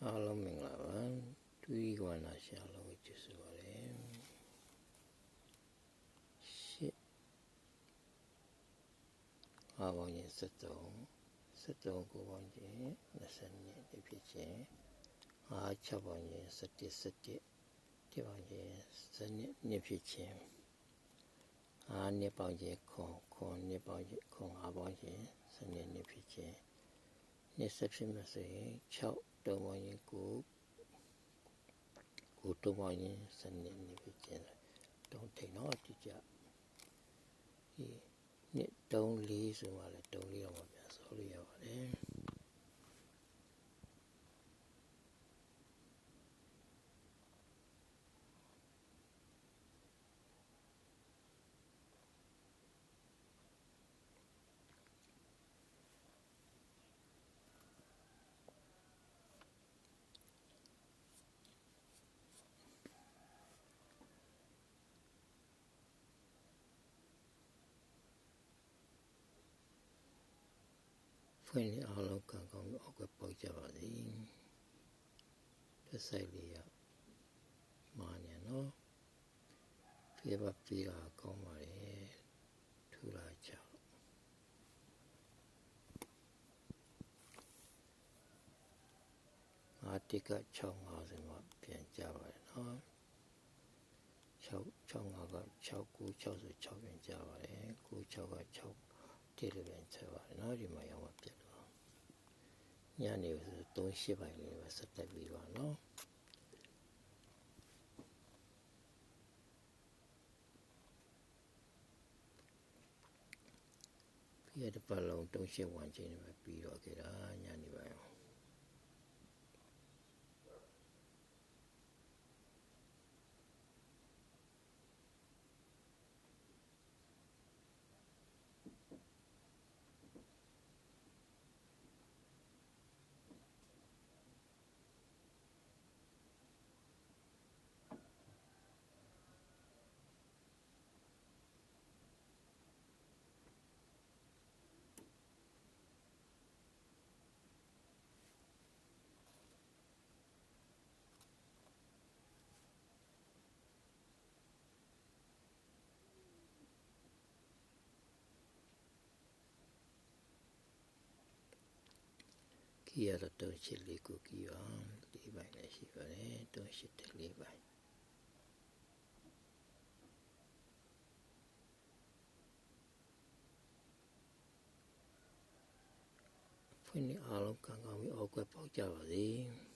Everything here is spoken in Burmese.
အားလုံးမင်္ဂလာပါတွေးကွာနာရှာလုံးကိုကျေးဇူးပါတယ်ရှစ်အားပေါင်းရင်73ကိုပေါင်းရင်20နှစ်ဖြစ်ခြင်းအား6ပေါင်းရင်17တိပေါင်းရင်7နှစ်ဖြစ်ခြင်းအားနှစ်ပေါင်းရင်ခွန်နှစ်ပေါင်းရင်ခွန်အားပေါင်းရင်7နှစ်ဖြစ်ခြင်းနှစ်ဆက်ဖြစ်မှဆိုရင်6တုံးပေါင်းရင်9တုံးပေါင်းရင်7နှစ်ဖြစ်ခြင်းတုံးထိန်တော့ကြည့်ကြဒီနှစ်တုံး4ဆိုမှလည်းတုံး4တော့မှပြန်စောလို့ရပါတယ်ဖွင့်ရအောင်လောကကောင်းအောက်ကပေါက်ကြပါသည်တစ်ဆိုင်လေးရမာနေနော်ပြေပါပြေတာကောင်းပါလေထူလာချအားတိက650မှာပြန်ကြပါတယ်နော်665က696ဆို6ပြန်ကြပါတယ်96က6တိလည်းပြန်ချက်ပါတယ်နော်ဒီမှာရောက်မှပြတ်တော့ညနေဆို38ပိုင်းလေးပဲဆက်တက်ပြီးပါနော်ပြည့်တဲ့ပတ်လုံး38ဝန်းကျင်ပဲပြီးတော့ကြတာညနေပိုင်းqui a la torche les cookies les bains les chiffres torche les bains Funny all of Kangami or Quapo Java